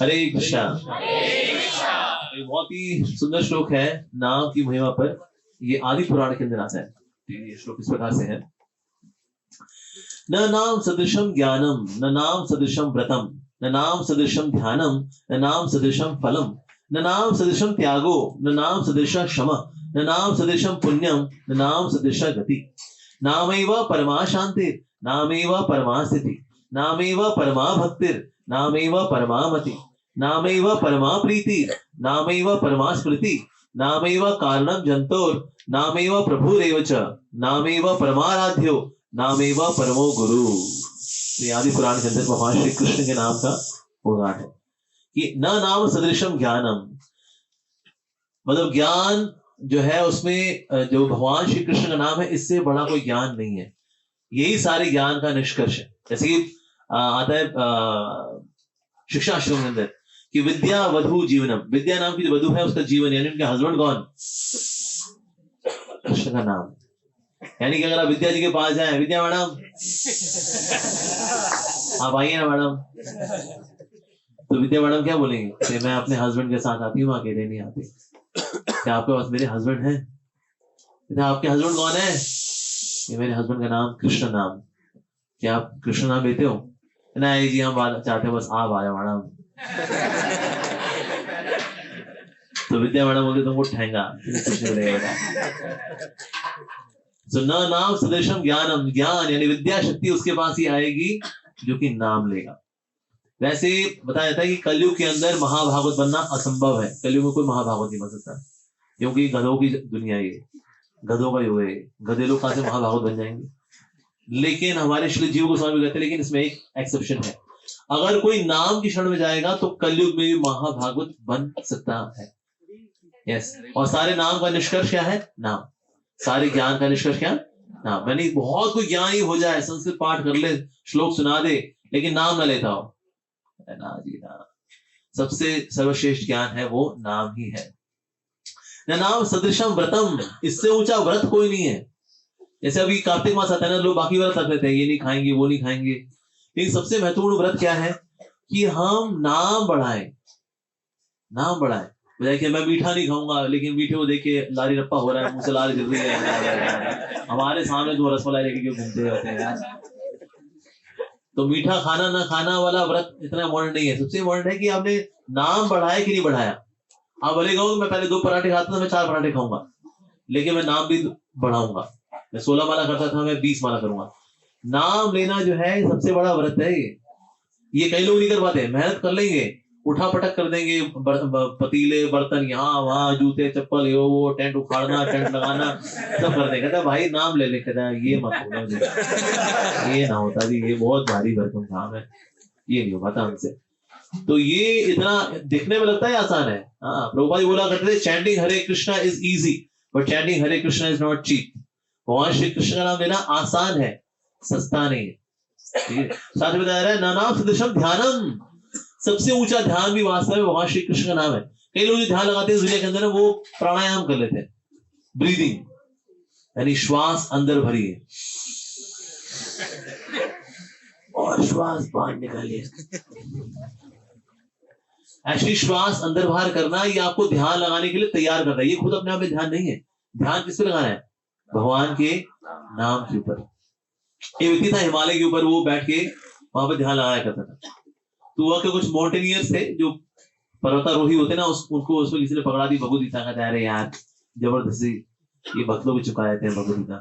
हरे कृष्णा। ये बहुत ही सुंदर श्लोक है नाम की महिमा पर। ये आदि पुराण के अंदर आता है। ये श्लोक इस प्रकार से है, न नाम सदृशम ज्ञानम, न नाम सदृशम व्रतम, न नाम सदृशम ध्यानम, न नाम सदृशम फलम, न नाम सदृशम त्यागो, न नाम सदृश क्षमा, न नाम सदृशम पुण्यम, न नाम सदृश गति। नामैव परमा शांति, नामैव परमा स्थिति, नामैव परमा भक्तिर, नामैव परमा मति, नामैव परमा प्रीति, नामैव परमा स्मृति, नामैव कारणम जंतोर, नामैव प्रभुरेव च, नामैव परमाराध्यो, नामैव परमो गुरु। तो आदि पुराण के अंदर भगवान श्री कृष्ण के नाम का उदाहरण है कि न नाम सदृशम ज्ञानम, मतलब ज्ञान जो है उसमें जो भगवान श्री कृष्ण का नाम है, इससे बड़ा कोई ज्ञान नहीं है। यही सारे ज्ञान का निष्कर्ष है। जैसे कि आता है शिक्षा आश्रम के अंदर कि विद्या वधु जीवनम, विद्या नाम की जो वधु है उसका जीवन, यानी उनके हस्बैंड कौन? कृष्ण का नाम। यानी कि अगर आप विद्या जी के पास जाए, विद्या मैडम आप आइए ना मैडम, तो विद्या मैडम क्या बोलेंगे? मैं अपने हस्बैंड के साथ आती हूँ, अकेले नहीं आती। क्या आपके पास मेरे हस्बैंड है? आपके हस्बैंड कौन है? ये मेरे हस्बैंड का नाम कृष्ण नाम। क्या आप कृष्ण नाम लेते हो? नहीं जी, हम चाहते हैं बस आप आ जाओ मैडम। तो विद्या मैडम बोलते तुमको ठेंगा कुछ नहीं मिलेगा। तो न नाम सदृशम ज्ञानम, ज्ञान यानी विद्या शक्ति उसके पास ही आएगी जो कि नाम लेगा। वैसे बताया जाता है कि कलयुग के अंदर महाभागवत बनना असंभव है। कलयुग में कोई महाभागवत नहीं बन सकता, क्योंकि गधों की दुनिया है, गधों का युग है। गधे लोग कहां से महाभागवत बन जाएंगे? लेकिन हमारे श्री जीव गोस्वामी कहते हैं, लेकिन इसमें एक एक्सेप्शन है। अगर कोई नाम की शरण में जाएगा तो कलयुग में भी महाभागवत बन सकता है। यस। और सारे नाम का निष्कर्ष क्या है? नाम। सारे ज्ञान का निष्कर्ष क्या? नाम। मैंने बहुत कोई ज्ञान ही हो जाए, संस्कृत पाठ कर ले, श्लोक सुना दे, लेकिन नाम ना लेता हो, ना जी ना। सबसे सर्वश्रेष्ठ ज्ञान है वो नाम ही है। न नाम सदृशम व्रतम, इससे ऊंचा व्रत कोई नहीं है। जैसे अभी कार्तिक मास आता है ना, लोग बाकी व्रत रख लेते हैं, ये नहीं खाएंगे वो नहीं खाएंगे, लेकिन सबसे महत्वपूर्ण व्रत क्या है कि हम नाम बढ़ाएं। नाम बढ़ाएं। बजाय कि मैं मीठा नहीं खाऊंगा, लेकिन मीठे को देख के लारी रप्पा हो रहा है, मुंह से लाल गिर रही है, हमारे सामने तो रसमलाई लेके क्यों घूमते रहते हैं यार। तो मीठा खाना ना खाना वाला व्रत इतना इम्पोर्टेंट नहीं है। सबसे इम्पोर्टेंट है कि आपने नाम बढ़ाया कि नहीं बढ़ाया। आप भले कहो मैं पहले 2 पराठे खाता था, मैं 4 पराठे खाऊंगा, लेकिन मैं नाम भी बढ़ाऊंगा। मैं 16 माला करता था, मैं 20 माला करूंगा। नाम लेना जो है सबसे बड़ा व्रत है। ये कई लोग नहीं कर पाते। मेहनत कर लेंगे, उठा पटक कर देंगे, पतीले बर्तन यहाँ वहां, जूते चप्पल ये वो, टेंट उखाड़ना, टेंट लगाना, सब कर देंगे। कहता भाई नाम ले ले, कहता ये मत होना, ये ना होता जी, ये बहुत भारी भरकम काम है, ये नहीं हो पाता हमसे। तो ये इतना दिखने में लगता है आसान है। हाँ, प्रभुपाद जी बोला करते थे chanting Hare Krishna is easy, but chanting Hare Krishna is not cheap. भगवान श्री कृष्ण का नाम लेना आसान है, सस्ता नहीं है। साथ में बताया रहा है नाम सदृशम ध्यानम, सबसे ऊंचा ध्यान भी वास्तव में भगवान श्री कृष्ण का नाम है। कई लोग जो ध्यान लगाते हैं दुनिया के अंदर, वो प्राणायाम कर लेते हैं, ब्रीदिंग, यानी श्वास अंदर भरिए और श्वास बाहर निकालिए। एक्चुअली श्वास अंदर बाहर करना ये आपको ध्यान लगाने के लिए तैयार करता है। ये खुद अपने आप में ध्यान नहीं है। ध्यान किस पे लगाना है? भगवान के नाम के ऊपर। एक व्यक्ति था हिमालय के ऊपर, वो बैठ के वहां पर ध्यान लगाया करता था। तो वह के कुछ माउंटेनियर्स थे जो पर्वतारोही होते ना, उनको उसमें किसी ने पकड़ा दी भगवद गीता का। अरे यार जबरदस्ती ये भक्तों भी चुका देते हैं भगवद गीता।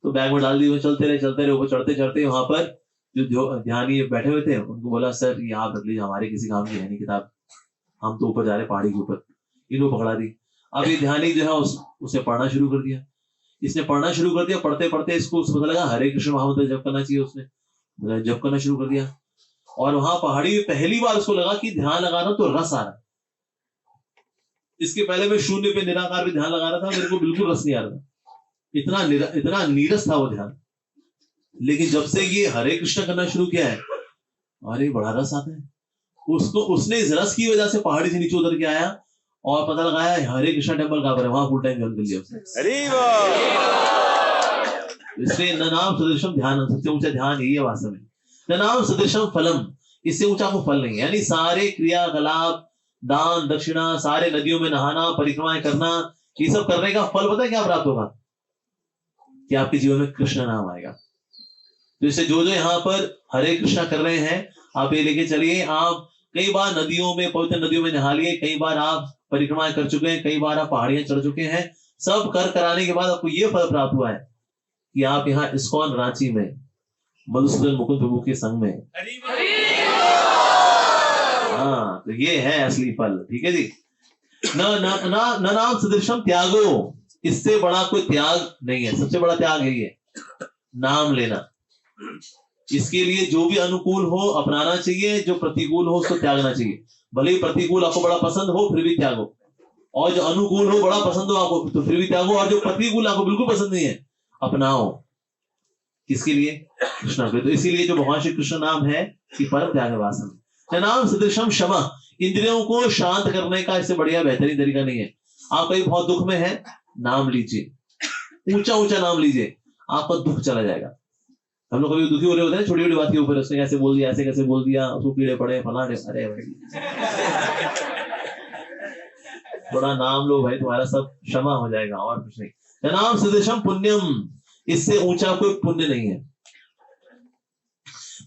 तो बैग में डाल दी, वो चलते रहे। ऊपर चढ़ते चढ़ते वहां पर जो ध्यानी बैठे हुए थे उनको बोला, सर ये आप रख लीजिए, हमारे किसी काम की है नहीं किताब, हम तो ऊपर जा रहे पहाड़ी के ऊपर। इनको पकड़ा दी। अब ये ध्यानी जो है उसने पढ़ना शुरू कर दिया। इसने पढ़ना शुरू कर दिया, पढ़ते पढ़ते इसको पता लगा हरे कृष्ण महामंत्र जप करना चाहिए। उसने जप करना शुरू कर दिया, और वहां पहाड़ी में पहली बार उसको लगा कि ध्यान लगाना तो रस आ रहा। इसके पहले मैं शून्य पे निराकार पे ध्यान लगा रहा था, मेरे को बिल्कुल रस नहीं आ रहा था, इतना नीरस था वो ध्यान। लेकिन जब से ये हरे कृष्ण करना शुरू किया है, अरे बड़ा रस आता है उसको। उसने इस रस की वजह से पहाड़ी से नीचे उतर के आया और पता लगाया हरे कृष्ण टेम्पल कहां पर है, वहां फुल टाइम ज्वाइन कर लिया उसने। इसलिए न नाम सदृशम ध्यान, सबसे ऊंचा ध्यान यही है वास्तव में। न नाम सदृशम फलम, इससे ऊंचा कोई फल नहीं है। यानी सारे क्रियाकलाप, दान दक्षिणा, सारे नदियों में नहाना, परिक्रमाएं करना, ये सब करने का फल पता है क्या प्राप्त होगा? कि आपके जीवन में कृष्ण नाम आएगा। तो इससे जो जो यहाँ पर हरे कृष्णा कर रहे हैं, आप ये लेके चलिए। आप कई बार नदियों में, पवित्र नदियों में नहा लिए, कई बार आप परिक्रमाएं कर चुके हैं, कई बार आप पहाड़ियां चढ़ चुके हैं, सब कर कराने के बाद आपको ये फल प्राप्त हुआ है कि आप यहाँ इस्कॉन रांची में मधुसूदन मुकुंद प्रभु के संग में। हाँ, तो ये है असली फल। ठीक है जी। न नाम सदृशम त्यागो, इससे बड़ा कोई त्याग नहीं है। सबसे बड़ा त्याग है ये नाम लेना। इसके लिए जो भी अनुकूल हो अपनाना चाहिए, जो प्रतिकूल हो उसको त्यागना चाहिए। भले ही प्रतिकूल आपको बड़ा पसंद हो फिर भी त्यागो, और जो अनुकूल हो बड़ा पसंद हो आपको तो फिर भी त्यागो, और जो प्रतिकूल आपको बिल्कुल पसंद नहीं है अपनाओ। किसके लिए? कृष्ण के। तो इसीलिए जो भगवान श्री कृष्ण नाम है कि परम त्याग वासन। नाम सदृशम क्षमा, इंद्रियों को शांत करने का इससे बढ़िया बेहतरीन तरीका नहीं है। आप कहीं बहुत दुख में है, नाम लीजिए, ऊंचा ऊंचा नाम लीजिए, आपका दुख चला जाएगा। हम लोग कभी दुखी हो रहे होते हैं छोटी छोटी बात के ऊपर, उसने कैसे बोल दिया, ऐसे कैसे बोल दिया, उसको कीड़े पड़े फलाने, अरे भाई थोड़ा नाम लो भाई, तुम्हारा सब क्षमा हो जाएगा और कुछ नहीं। नाम सदृशम पुण्यम, इससे ऊंचा कोई पुण्य नहीं है।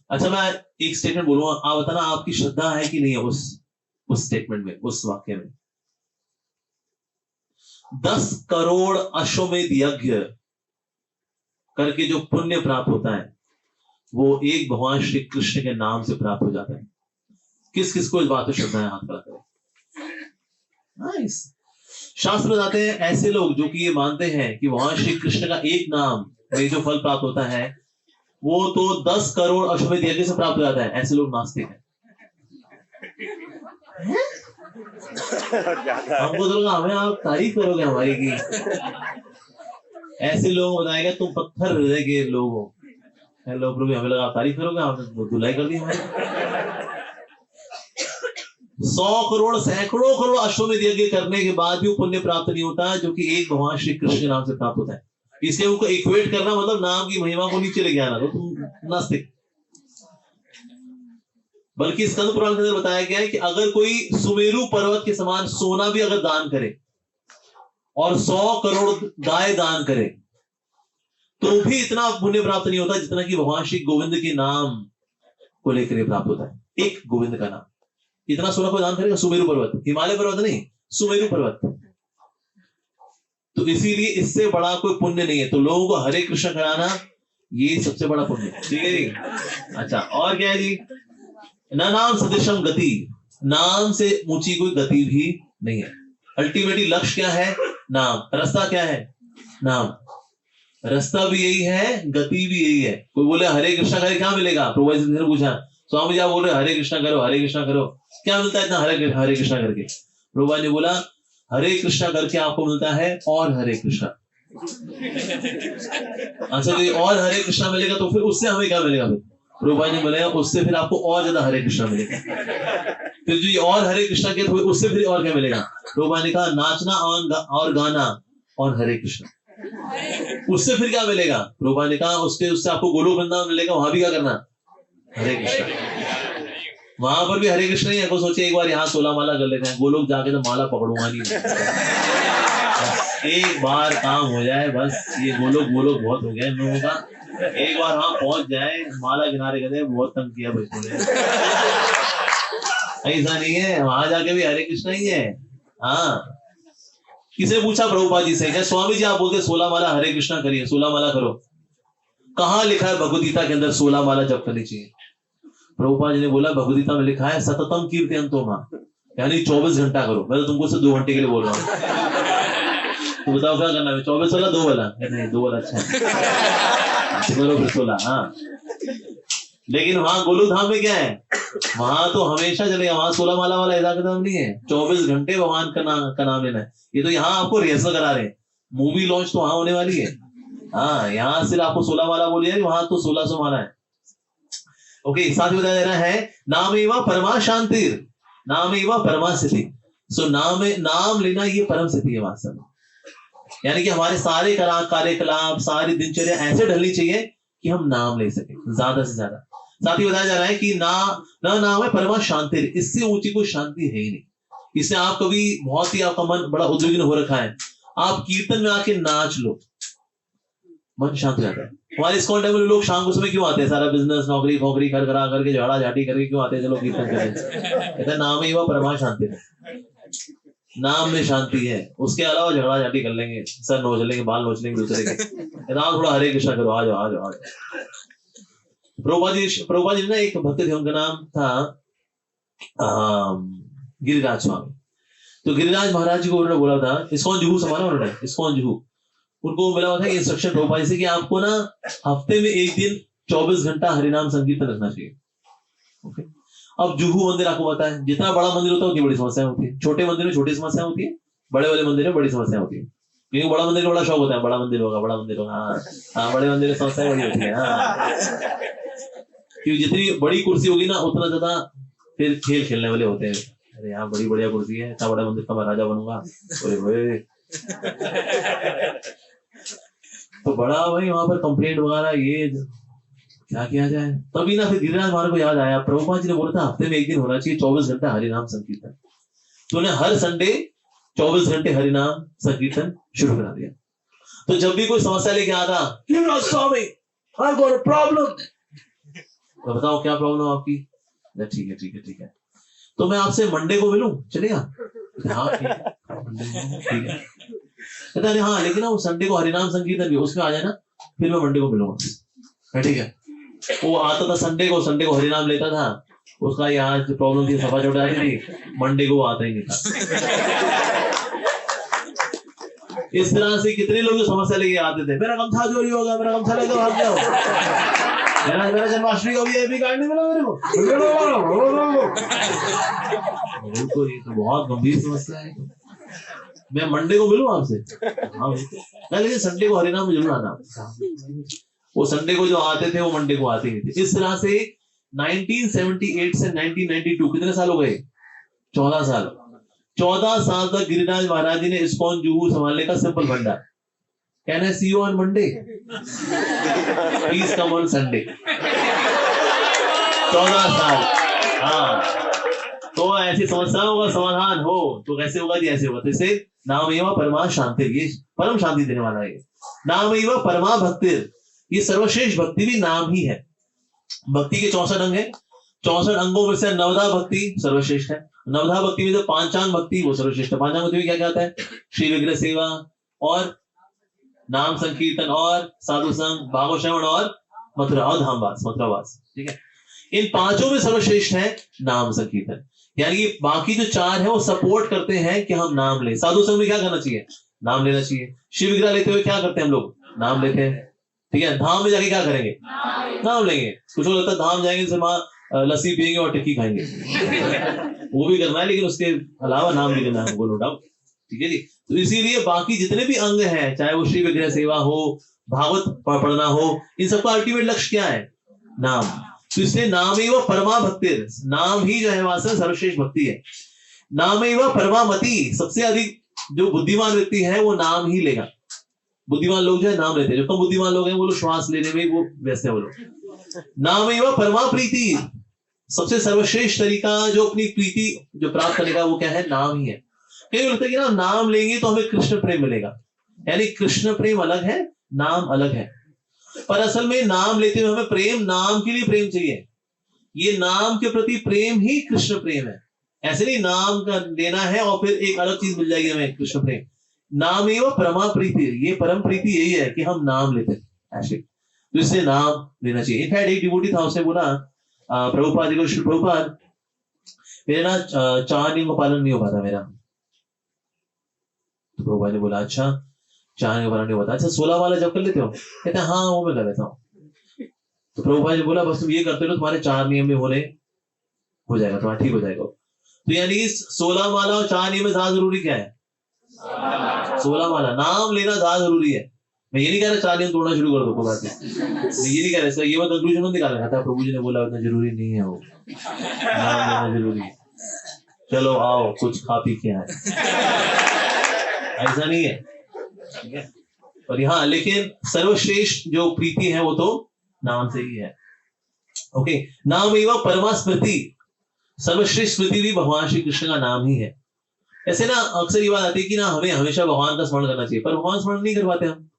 अच्छा, मैं एक स्टेटमेंट बोलूंगा, आप बताना आपकी श्रद्धा है कि नहीं है उस स्टेटमेंट में, उस वाक्य में। 10 करोड़ अश्वमेध यज्ञ करके जो पुण्य प्राप्त होता है वो एक भगवान श्री कृष्ण के नाम से प्राप्त हो जाता है। किस किस को इस बात पर श्रद्धा है? हाथ खड़ा करें। शास्त्र बताते हैं ऐसे लोग जो कि ये मानते हैं कि भगवान श्री कृष्ण का एक नाम में जो फल प्राप्त होता है वो तो 10 करोड़ अश्वमेध यज्ञ से प्राप्त हो जाता है, ऐसे लोग नास्तिक हैं। हमको तो लगा हमें आप तारीफ करोगे हमारी की। ऐसे लोग बताएंगे तुम पत्थर हृदय के लोग हो। हेलो प्रभु, हमें लगा आप तारीफ करोगे, आपने धुलाई कर दी हमारी। 100 करोड़ सैकड़ों करोड़ अश्वमेध यज्ञ करने के बाद भी पुण्य प्राप्त नहीं होता जो कि एक भगवान श्री कृष्ण के नाम से प्राप्त होता है। इसलिए उनको इक्वेट करना मतलब नाम की महिमा को नीचे लेके आना, तो तुम नास्तिक। बल्कि स्कंद पुराण के अंदर बताया गया है कि अगर कोई सुमेरु पर्वत के समान सोना भी अगर दान करे और 100 करोड़ गाय दान करे तो भी इतना पुण्य प्राप्त नहीं होता जितना कि भगवान श्री गोविंद के नाम को लेकर प्राप्त होता है। एक गोविंद का नाम, इतना सोना कोई दान करेगा? सुमेरु पर्वत, हिमालय पर्वत नहीं, सुमेरु पर्वत। तो इसीलिए इससे बड़ा कोई पुण्य नहीं है। तो लोगों को हरे कृष्ण कराना ये सबसे बड़ा पुण्य है। ठीक है जी। अच्छा, और क्या है जी? नाम सदृशम गति, नाम से ऊंची कोई गति भी नहीं है। अल्टीमेटली लक्ष्य क्या है? नाम। रास्ता क्या है? नाम। रास्ता भी यही है, गति भी यही है। कोई बोले हरे कृष्णा करे क्या मिलेगा? प्रभु जी ने पूछा, स्वामी जी आप बोल रहे हरे कृष्णा करो, हरे कृष्णा करो, क्या मिलता है इतना हरे कृष्णा करके? प्रभु ने बोला हरे कृष्णा करके आपको मिलता है और हरे कृष्णा। अच्छा, तो और हरे कृष्णा मिलेगा तो फिर उससे हमें क्या मिलेगा? प्रभु ने बोला उससे फिर आपको और ज्यादा हरे कृष्णा मिलेगा। फिर जो ये और हरे कृष्णा के उससे फिर और क्या मिलेगा? प्रभु ने कहा नाचना और गाना और हरे कृष्णा। उससे फिर क्या मिलेगा? प्रभु ने कहा उससे आपको गोलोक वृंदावन मिलेगा, वहां भी क्या करना? हरे कृष्णा। वहां पर भी हरे कृष्ण ही है। को सोचे एक बार यहाँ 16 माला कर लेते हैं, गोलोक जाके तो माला पकड़ूंगा नहीं। एक बार काम हो जाए बस, ये गोलोक बहुत हो गया इन लोगों का। एक बार वहां पहुंच जाए, माला किनारे कहते बहुत तंग किया बच्चों ने। ऐसा नहीं है, वहां जाके भी हरे कृष्ण ही है। हाँ, किसे पूछा प्रभुपाद जी से, क्या स्वामी जी आप बोलते 16 माला हरे कृष्णा करिए, 16 माला करो, कहाँ लिखा है भगवद गीता के अंदर 16 माला जप करनी चाहिए? प्रभुपाद जी ने बोला भगवद गीता में लिखा है सततम कीर्तयन्तो मां, यानी 24 घंटा करो। मैं तो तुमको सिर्फ 2 घंटे के लिए बोल रहा हूँ, तो बताओ क्या करना है? 24 वाला 2 वाला? नहीं, 2 वाला अच्छा है, बोलो फिर 16। हाँ, लेकिन वहां गोलू धाम में क्या है? वहां तो हमेशा चलेगा, वहां 16 माला वाला ऐसा कदम नहीं है। 24 घंटे भगवान का नाम लेना है। ये तो यहाँ आपको रिहर्सल करा रहे हैं, मूवी लॉन्च तो वहां होने वाली है। हाँ, यहाँ सिर्फ आपको 16 माला बोलिए, वहां तो 1600 माला है। ओके, साथ में बताया जा रहा है नामेवा परमा शांतिर, नामेवा परमा स्थिति। सो नाम लेना ये परम स्थिति है वास्तव में। यानी कि हमारे सारे कार्यकलाप, सारी दिनचर्या ऐसे ढलनी चाहिए कि हम नाम ले सके ज्यादा से ज्यादा। साथ ही बताया जा रहा है कि नाम है परमा शांति, इससे ऊंची कोई शांति है ही नहीं। इससे आप कभी बहुत ही आपका मन बड़ा उद्विग्न हो रखा है, आप कीर्तन में आके नाच लो, मन शांत हो जाता है। हमारे इस्कॉन टेम्पल में लोग शाम को समय क्यों आते हैं? सारा बिजनेस नौकरी खोकरी कर करा करके झाड़ा झाटी करके क्यों आते हैं? चलो कीर्तन करें। कहते हैं नाम ही वह परमा शांति है, नाम में शांति है, उसके अलावा झगड़ा झाटी कर लेंगे, सर नोच लेंगे, बाल नोच लेंगे दूसरे के। थोड़ा हरे कृष्णा करो, आ जाओ आ जाओ आ जाओ। प्रभुपाद जी ना एक भक्त थे, उनका नाम था गिरिराज स्वामी। तो गिरिराज महाराज जी को उन्होंने बोला था, इस्कॉन जुहू संभाला उन्होंने, इस्कॉन जुहू, उनको मिला हुआ था इंस्ट्रक्शन प्रभुपाद से कि आपको ना हफ्ते में एक दिन 24 घंटा हरिनाम संकीर्तन रखना चाहिए। ओके, अब जुहू मंदिर आपको पता है, जितना बड़ा मंदिर होता है उतनी बड़ी समस्या होती है। छोटे मंदिर में छोटी समस्या होती है, बड़े वाले मंदिर में बड़ी समस्या होती है। क्योंकि बड़ा मंदिर का बड़ा शौक होता है, बड़ा मंदिर होगा, बड़ा मंदिर होगा। हाँ, बड़े मंदिर में समस्याएं बड़ी होती है। क्योंकि जितनी बड़ी कुर्सी होगी ना, उतना ज्यादा फिर खेल खेलने वाले होते हैं। अरे यहाँ बड़ी बढ़िया कुर्सी है, इतना बड़ा मंदिर का मैं राजा बनूंगा। तो बड़ा भाई वहां पर कंप्लेंट वगैरह, ये क्या किया जाए? तभी ना फिर गिरिराज महाराज को याद आया, प्रभुपाद जी ने बोला था हफ्ते में एक दिन होना चाहिए 24 घंटा हरिनाम संकीर्तन। तो उन्हें हर संडे 24 घंटे हरिनाम संकीर्तन शुरू करा दिया। तो जब भी कोई समस्या लेके आता, गिरिराज स्वामी आई गॉट अ प्रॉब्लम, तो बताओ क्या प्रॉब्लम आपकी? ठीक है ठीक है ठीक है, तो मैं आपसे मंडे को मिलूं, चलेगा? हाँ ठीक है। कहता है हाँ, लेकिन ना वो संडे को हरिनाम संकीर्तन भी, उसमें आ जाए ना, फिर मैं मंडे को मिलूंगा। ठीक है, वो आता था संडे को हरिनाम लेता था, उसका यहाँ जो प्रॉब्लम थी सफा चढ़ जाती थी, मंडे को वो आता ही नहीं था। इस तरह से कितने लोग समस्या लेके आते थे, मेरा गमछा चोरी होगा, मेरा गमछा लेकर भाग जाओ, मेरा जन्माष्टमी का भी कार्ड नहीं मिला मेरे को। बिल्कुल, ये तो बहुत गंभीर समस्या है। मैं मंडे को मिलूं आपसे? हाँ, लेकिन संडे को हरिनाम में जरूर आना। वो संडे को जो आते थे वो मंडे को आते ही थे। इस तरह से 1978 से 1992 कितने साल हो गए? 14 साल। 14 साल तक गिरिराज महाराज जी ने इस्कॉन जुहू संभालने का सिंपल फंडा, can I see you on Monday, please come on Sunday. 14 साल। हाँ, तो ऐसी समस्याओं का समाधान हो तो कैसे होगा जी? ऐसे होगा। तो इसे नाम एवं परमा शांति, ये परम शांति देने वाला है। नाम एवं परमा भक्ति, ये सर्वश्रेष्ठ भक्ति भी नाम ही है। भक्ति के 64 अंग है, 64 अंगों में से नवधा भक्ति सर्वश्रेष्ठ है। नवधा भक्ति में जो पांचांग भक्ति वो सर्वश्रेष्ठ है। पांचांग भक्ति में क्या कहता है? श्री विग्रह सेवा और नाम संकीर्तन और साधु संग, भागवत श्रवण और मथुरा और धामवास, मथुरावास। ठीक है, इन पांचों में सर्वश्रेष्ठ है नाम संकीर्तन। यानी बाकी जो 4 है वो सपोर्ट करते हैं कि हम नाम लें। साधु संग में क्या करना चाहिए? नाम लेना चाहिए। शिव विग्रह लेते हुए क्या करते हैं हम लोग? नाम लेते हैं। ठीक है, धाम में जाके क्या करेंगे? नाम लेंगे। कुछ लोग लगता है धाम जाएंगे सिर्फ लस्सी पियेंगे और टिक्की खाएंगे, वो भी करना है, लेकिन उसके अलावा नाम भी लेना है हमको, नो डाउट। ठीक है जी। तो इसीलिए बाकी जितने भी अंग हैं, चाहे वो श्री विग्रह सेवा हो, भागवत पढ़ना हो, इन सबका अल्टीमेट लक्ष्य क्या है? नाम। तो इसलिए नाम ही वह परमा भक्ति, नाम ही जो है वास्तव सर्वश्रेष्ठ भक्ति है। नाम ही वह परमा मति, सबसे अधिक जो बुद्धिमान व्यक्ति है वो नाम ही लेगा। बुद्धिमान लोग जो है नाम लेते हैं, जो कम बुद्धिमान लोग हैं वो लोग श्वास लेने में वो व्यस्त है वो लोग। नाम ही वह परमा प्रीति, सबसे सर्वश्रेष्ठ तरीका जो अपनी प्रीति जो प्राप्त करने का वो क्या है? नाम ही है। कई लगता है कि ना नाम लेंगे तो हमें कृष्ण प्रेम मिलेगा, यानी कृष्ण प्रेम अलग है, नाम अलग है। पर असल में नाम लेते हुए हमें प्रेम, नाम के लिए प्रेम चाहिए। ये नाम के प्रति प्रेम ही कृष्ण प्रेम है। ऐसे नहीं नाम का लेना है और फिर एक अलग चीज मिल जाएगी हमें कृष्ण प्रेम। नाम ही वो परमा प्रीति, ये परम प्रीति यही है कि हम नाम लेते हैं ऐसे। तो इसलिए नाम लेना चाहिए। इनफैक्ट एक डिवोटी था, उसने बोला प्रभुपाद जी को, श्री प्रभुपाद मेरे ना 4 नियम का पालन नहीं हो पाता मेरा। तो प्रभुपाद ने बोला अच्छा 4 नियम का पालन नहीं होता, अच्छा 16 वाला जब कर लेते हो? कहते हैं हाँ वो मैं कर लेता हूँ। तो प्रभुपाद ने बोला बस तुम ये करते हो तुम्हारे 4 नियम में हो जाएगा, तुम्हारा ठीक हो जाएगा। तो यानी 16 माला और 4 नियम में ज्यादा जरूरी क्या है? 16 माला, नाम लेना ज्यादा जरूरी है। मैं ये नहीं कह रहा 4 नियम तोड़ना शुरू कर दो, बात मैं ये नहीं कह रहा, ये मैं कंक्लूजन में निकालना था। प्रभु जी ने बोला उतना जरूरी नहीं है, वो नाम लेना जरूरी है। चलो आओ कुछ खा पी के आए, ऐसा नहीं है, ठीक है। और हाँ, लेकिन सर्वश्रेष्ठ जो प्रीति है वो तो नाम से ही है। ओके, नाम एवं परमा स्मृति, सर्वश्रेष्ठ स्मृति भी भगवान श्री कृष्ण का नाम ही है। ऐसे ना अक्सर ये बात आती है कि ना हमें हमेशा भगवान का स्मरण करना चाहिए, पर भगवान स्मरण नहीं कर पाते हम।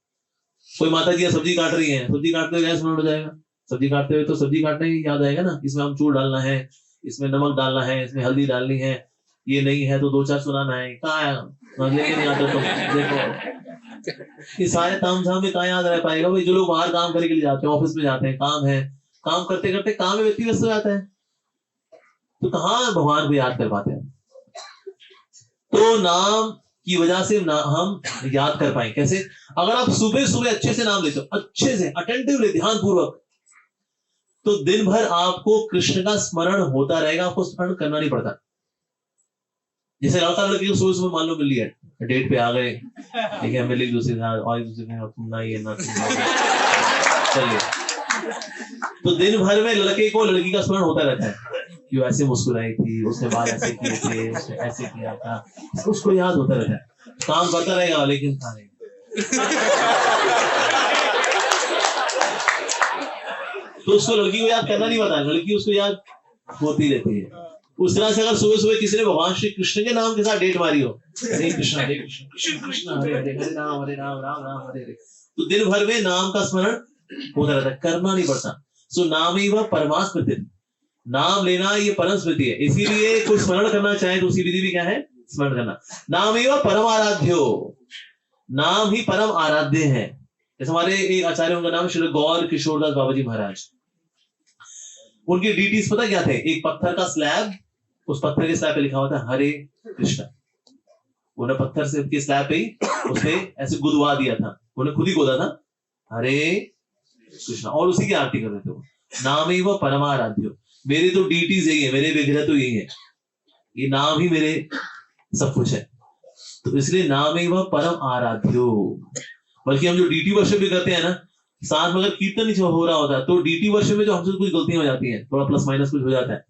कोई माता जी सब्जी काट रही है, सब्जी काटते हुए स्मरण हो जाएगा? सब्जी काटते हुए तो सब्जी काटना ही याद आएगा ना, इसमें आमचूर डालना है, इसमें नमक डालना है, इसमें हल्दी डालनी है, ये नहीं है तो 2-4 सुनाना है। कहाँ लेके नहीं आता तुम? देखो ये सारे ताम झाम में कहाँ याद रह पाएगा भाई? जो लोग बाहर काम करने के लिए जाते हैं, ऑफिस में जाते हैं, काम है, काम करते करते काम में व्यक्ति व्यस्त हो जाता है, तो कहाँ भगवान को याद कर पाते हैं? तो नाम की वजह से हम याद कर पाए कैसे? अगर आप सुबह सुबह अच्छे से नाम लेते हो, अच्छे से अटेंटिवली ध्यान पूर्वक, तो दिन भर आपको कृष्ण का स्मरण होता रहेगा, आपको स्मरण करना नहीं पड़ता। जैसे लड़का लड़की को सुबह सुबह मान लो मिल लिया, डेट पे आ गए, ठीक है, मिले दूसरे साथ और एक दूसरे के तुम ना ये ना चलिए, तो दिन भर में लड़के को लड़की का स्मरण होता रहता है कि वो ऐसे मुस्कुराई थी, उसने बाल ऐसे किए थे, उसने ऐसे किया था, उसको याद होता रहता है। काम करता रहेगा लेकिन खा नहीं। तो उसको लड़की को याद करना नहीं पता, लड़की उसको याद होती रहती है। उस तरह से अगर सुबह सुबह किसी ने भगवान श्री कृष्ण के नाम के साथ डेट मारी हो, हरे कृष्ण कृष्ण कृष्ण हरे हरे, हरे राम राम राम हरे हरे, तो दिन भर में नाम का स्मरण होता रहता है, करना नहीं पड़ता। सो नाम ही वह परमा स्मृति, नाम लेना ये परम स्मृति है। इसीलिए कोई स्मरण करना चाहे तो उसी विधि भी क्या है? स्मरण करना। नाम ही वह परम आराध्यो, नाम ही परम आराध्य है। जैसे हमारे एक आचार्य, उनका नाम श्री गौर किशोरदास बाबा जी महाराज, उनके डीटीज पता क्या थे? एक पत्थर का स्लैब, उस पत्थर के स्लैब पे लिखा होता है हरे कृष्ण। उन्हें पत्थर से के स्लैब पे ही उसने ऐसे गुदवा दिया था, उन्हें खुद ही गोदा था हरे कृष्ण, और उसी की आरती कर रहे थे। नाम ही वह परमाराध्यो, मेरे तो डीटीज यही है, मेरे विग्रह तो यही है, ये नाम ही मेरे सब कुछ है। तो इसलिए नाम ही वह परम आराध्यो। बल्कि हम जो डीटी वर्षिप भी करते हैं ना, साथ में अगर कीर्तन नहीं हो रहा होता तो डीटी वर्षिप में जो हमसे कुछ गलतियां हो जाती हैं, थोड़ा प्लस माइनस कुछ हो जाता है,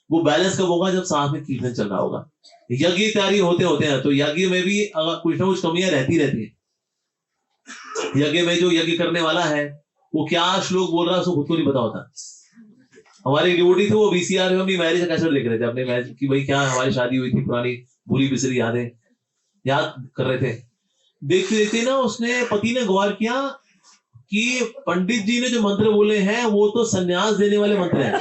वो बैलेंस कब होगा? जब साथ में कीर्तन चल रहा होगा। यज्ञ तैयारी होते हैं तो यज्ञ में भी अगर कुछ ना कुछ कमियां रहती है। यज्ञ में जो यज्ञ करने वाला है वो क्या श्लोक बोल रहा है उसको खुद को नहीं पता होता। हमारे डिवोटी थे, वो वीसीआर में अपनी मैरिज का कैसेट देख रहे थे, अपने मैरिज की भाई क्या हमारी शादी हुई थी, पुरानी भूली बिसरी यादें याद कर रहे थे। देखते देखते ना उसने पति ने गौर किया कि पंडित जी ने जो मंत्र बोले हैं वो तो संन्यास देने वाले मंत्र हैं।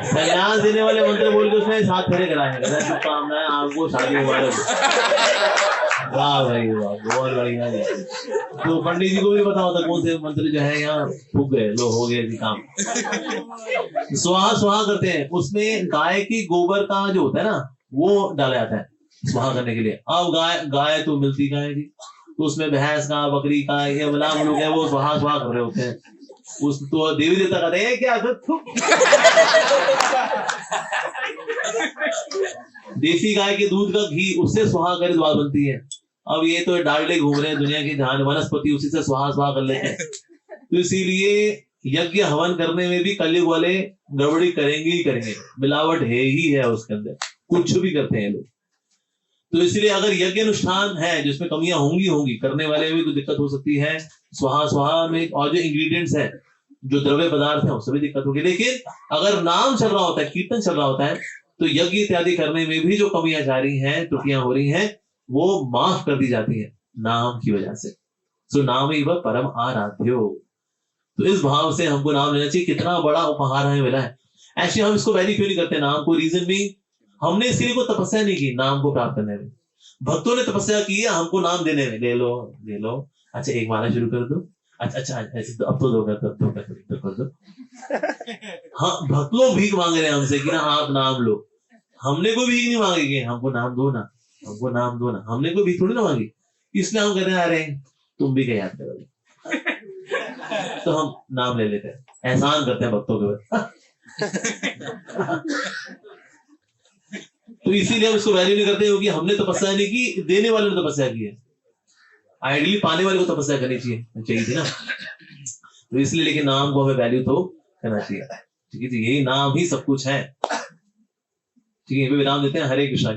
संन्यास देने वाले मंत्र बोल के उसने साथ फेरे कराए हैं, शुभकामनाएं आपको शादी मुबारक। वाह भाई वाह, बहुत बढ़िया है। तो पंडित जी को भी पता होता कौन से मंत्र जो है यहाँ फूक गए, लो हो गए काम। स्वाहा स्वाहा करते हैं, उसमें गाय की गोबर का जो होता है ना वो डाला जाता है स्वाहा करने के लिए। अब गाय तो मिलती गाय जी, तो उसमें भैंस का, बकरी का, ये बलाम लोग है वो स्वाहा स्वाहा कर रहे होते हैं। उस तो देवी देवता कहते हैं क्या देसी गाय के दूध का घी, उससे स्वाहा कर द्वार बनती है। अब ये तो डालडे घूम रहे हैं दुनिया की ध्यान, वनस्पति उसी से स्वाहा स्वाहा कर लेते हैं। तो इसीलिए यज्ञ हवन करने में भी कलयुग वाले गड़बड़ी करेंगे ही करेंगे, मिलावट है ही है उसके अंदर, कुछ भी करते हैं लोग। तो इसलिए अगर यज्ञ अनुष्ठान है जिसमें कमियां होंगी, करने वाले में भी दिक्कत हो सकती है स्वाहा स्वाहा में, और जो इंग्रेडिएंट्स है, जो द्रव्य पदार्थ है उसमें भी दिक्कत होगी। लेकिन अगर नाम चल रहा होता है, कीर्तन चल रहा होता है, तो यज्ञ इत्यादि करने में भी जो कमियां जा रही हैं, त्रुटियां हो रही हैं, वो माफ कर दी जाती है नाम की वजह से। सो नाम ही वह परम आराध्यो। तो इस भाव से हमको नाम लेना चाहिए। कितना बड़ा उपहार हमें मिला है। ऐसे हम इसको वैल्यू क्यों नहीं करते नाम को? रीजन भी, हमने इसके लिए कोई तपस्या नहीं की नाम को प्राप्त करने में। भक्तों ने तपस्या की है हमको नाम देने में, ले लो, अच्छा एक माला शुरू कर दो, अच्छा अब तो दो कर दो। हाँ, भक्त लोग भीख मांग रहे हैं हमसे कि ना आप नाम लो। हमने कोई भीख नहीं मांगी, हमको नाम दो ना, हमको नाम दो ना, हमने कोई भीख थोड़ी ना मांगी। इसलिए हम कहते आ रहे हैं तुम भी क्या याद करोगे, तो हम नाम ले लेते हैं, एहसान करते हैं भक्तों के ऊपर। तो इसीलिए हम इसको वैल्यू नहीं करते क्योंकि हमने तपस्या नहीं की, देने वाले ने तपस्या की है। आइडियली पाने वाले को तपस्या करनी चाहिए थी ना। तो इसलिए लेकिन नाम को हमें वैल्यू तो करना चाहिए। ठीक है जी, यही नाम ही सब कुछ है। ठीक है, विराम देते हैं। हरे कृष्णा।